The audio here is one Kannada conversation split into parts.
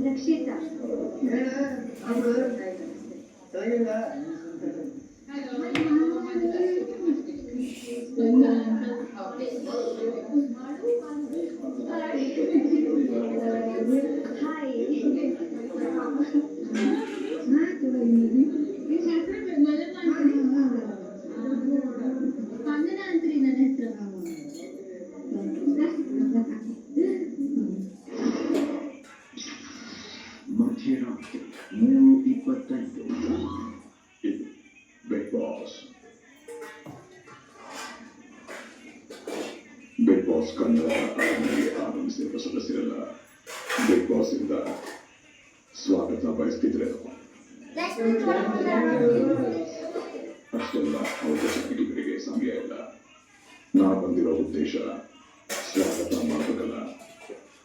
ರಕ್ಷಿತಾ ಮಧ್ಯರಾತ್ರಿ 3:25 ಇದು Bigg Boss. Bigg Boss Kannada ಅರಮನೆಗೆ ಆಗಮಿಸಿರುವ ಸದಸ್ಯರೆಲ್ಲ ಬಿಗ್ ಬಾಸ್ ಇಂದ ಸ್ವಾಗತ ಬಯಸ್ತಿದ್ರೆ ಅಷ್ಟೆಲ್ಲ ಅವಕಾಶ ಕಿಡಿಗರಿಗೆ ಸಮಯ ಇಲ್ಲ. ನಾ ಬಂದಿರೋ ಉದ್ದೇಶ ಸ್ವಾಗತ ಮಾಡಬೇಕಲ್ಲ,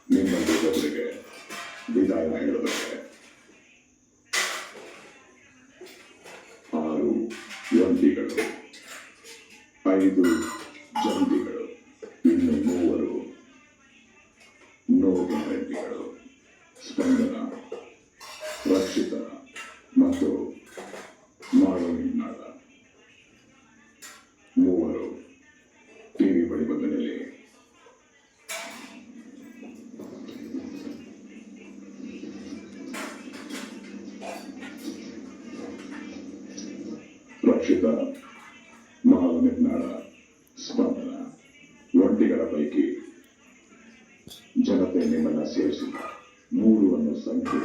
ನಿಮ್ಮೊಬ್ಬರಿಗೆ ವಿದಾಯ ಹೇಳಬೇಕು. 6 ಒಂಟಿಗಳು, 5 ಜಂಟಿಗಳು, ಇನ್ನು 3 ನೋ ಗ್ಯಾರಂಟಿಗಳು. ಸ್ಪಂದನ, ರಕ್ಷಿತ ಮತ್ತು ಮಾಳವಿನಾಳ 3 ಟಿವಿ ಬಳಿ ಬಂದ ಮೇಲೆ ರಕ್ಷಿತ, ಮಾಳವಿನಾಳ, ಸ್ಪಂದನ ಒಂಟಿಗಳ ಪೈಕಿ ಜನತೆ ನಿಮ್ಮನ್ನ ಸೇರಿಸಿಲ್ಲ. 3 ಅನ್ನೋ ಸಂಖ್ಯೆ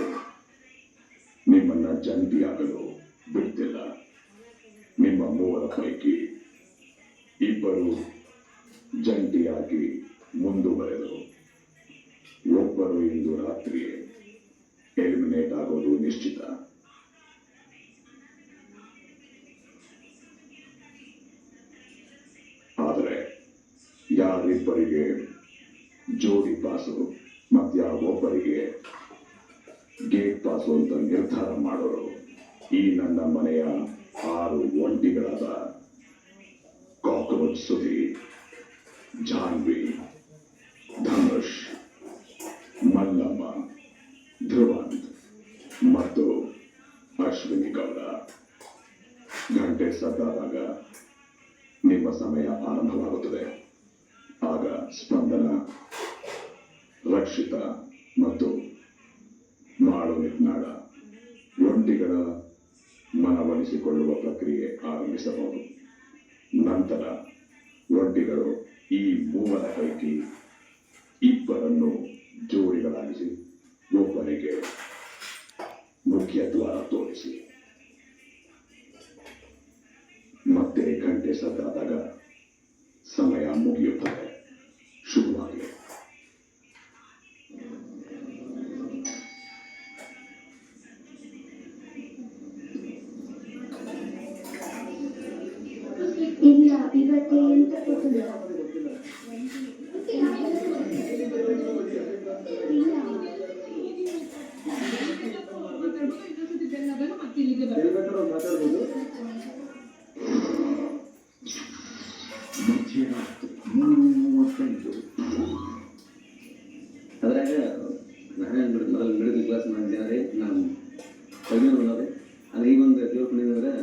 ನಿಮ್ಮನ್ನ ಜಂಟಿಯಾಗಲು ಬಿಡ್ತಿಲ್ಲ. ನಿಮ್ಮ 3 ಪೈಕಿ 2 ಜಂಟಿಯಾಗಿ ಮುಂದುವರೆದರು. ಒಬ್ಬರು ಇಂದು ರಾತ್ರಿ ಎಲಿಮಿನೇಟ್ ಆಗೋದು ನಿಶ್ಚಿತ. ಆದರೆ ಯಾರಿಬ್ಬರಿಗೆ ಜೋಡಿ ಪಾಸು ಮತ್ಯಾವೊಬ್ಬರಿಗೆ ಗೇಟ್ ಪಾಸು ಅಂತ ನಿರ್ಧಾರ ಮಾಡೋರು ಈ ನನ್ನ ಮನೆಯ 6 ಒಂಟಿಗಳಾದ ಕಾಕ್ರೋಚ್ ಸುಧಿ, ಜಾನ್ವಿ, ಧನುಷ್, ಮಲ್ಲಮ್ಮ, ಧ್ರುವಂತ್ ಮತ್ತು ಅಶ್ವಿನಿ ಗೌಡ. ಗಂಟೆ ಸದ್ದಾದಾಗ ನಿಮ್ಮ ಸಮಯ ಆರಂಭವಾಗುತ್ತದೆ. ಆಗ ಸ್ಪಂದನ, ರಕ್ಷಿತ ಮತ್ತು ಮಾಳವಿನಾಳ ಒಂಟಿಗಳ ಮನವೊಲಿಸಿಕೊಳ್ಳುವ ಪ್ರಕ್ರಿಯೆ ಆರಂಭಿಸಬಹುದು. ನಂತರ ಒಂಟಿಗಳು ಈ 3 ಪೈಕಿ 2 ಜೋಡಿಗಳಾಗಿಸಿ ಒಬ್ಬರಿಗೆ ಮುಖ್ಯ ದ್ವಾರ ತೋರಿಸಿ. ಮತ್ತೆ ಗಂಟೆ ಸದ್ದಾದಾಗ ಸಮಯ ಮುಗಿಯುತ್ತದೆ. ಶುಭವಾಗಲಿ. ಇಲ್ಲ, ಇವತ್ತೇ ಎಂತ ಗೊತ್ತಿಲ್ಲ. ಮಧ್ಯರಾತ್ರಿ 3:35. ಅದ್ರಾಗ ನಾನೇನು ಮೊದಲು ಮಿಡಲ್ ಕ್ಲಾಸ್ ಮಾಡಿದ್ದಾರೆ. ನಾನು ಕಡಿಮೆ ನೋಡೋದೆ ಅಂದ್ರೆ ಈಗ ಒಂದು ತಿಳ್ಕೊಂಡಿದ್ರೆ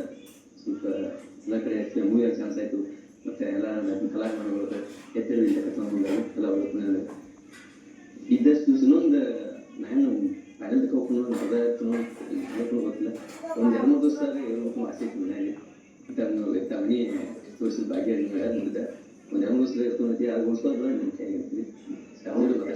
ಸ್ವಲ್ಪ ಎಲ್ಲ ಕಡೆ ಮೂವಿಯಾಗ ಚಾನ್ಸ್ ಆಯಿತು. ಮತ್ತು ಎಲ್ಲ ಕಲಾಕ ಮಾಡಿಕೊಳ್ಳೋದು ಎತ್ತರದಿಂದ ಕರ್ಕೊಂಡು ಎಲ್ಲ ಓದ್ಕೊಂಡ್ರೆ ಇದ್ದಷ್ಟು ದಿವಸ ಇನ್ನೊಂದು ನಾನು ಪ್ಯಾನಲ್ ಹೋಗ್ಕೊಂಡು ಅದ ಹೇಳ್ಕೊಂಡು ಗೊತ್ತಿಲ್ಲ. ಒಂದು 2-3 ದಿವಸ ಹೇಳ್ಬೇಕು ಆಸೆ ಇತ್ತು ಮನೆಯಲ್ಲಿ. ಮತ್ತು ಅದನ್ನು ತವಣಿ ತೋರಿಸಿದ ಭಾಗ್ಯ ನೋಡಿದ್ದೆ. ಒಂದು 2 ದಿವಸ ಇರ್ತೀನಿ ಅದು ಉಳಿಸ್ಕೊಂಡು ನನ್ನ ಕೈಯಾಗಿರ್ತೀನಿ. ಎಲ್ಲ ಬದಕ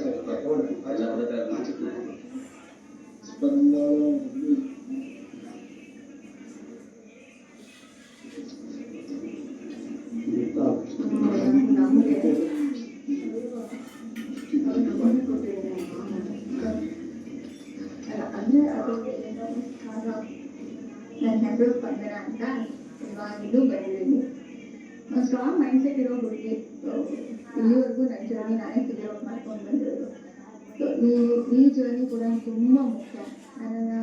ಅಂದ್ರೆ ಅದು ನನ್ನ ಹೆಸರು ಸ್ಪಂದನ ಅಂತ ಇವಾಗಿದ್ದು ಬಂದಿದ್ದೀನಿ. ಸ್ಟ್ರಾಂಗ್ ಮೈಂಡ್ ಸೆಟ್ ಇರೋ ಹುಡುಗಿ. ಇಲ್ಲಿವರೆಗೂ ನನ್ನ ಜರ್ನಿ ನಾನೇ ಫಿಗರ್ ಔಟ್ ಮಾಡ್ಕೊಂಡು ಬಂದಿರೋದು. ಸೊ ಈ ಜರ್ನಿ ಕೂಡ ತುಂಬ ಮುಖ್ಯ. ನನ್ನನ್ನು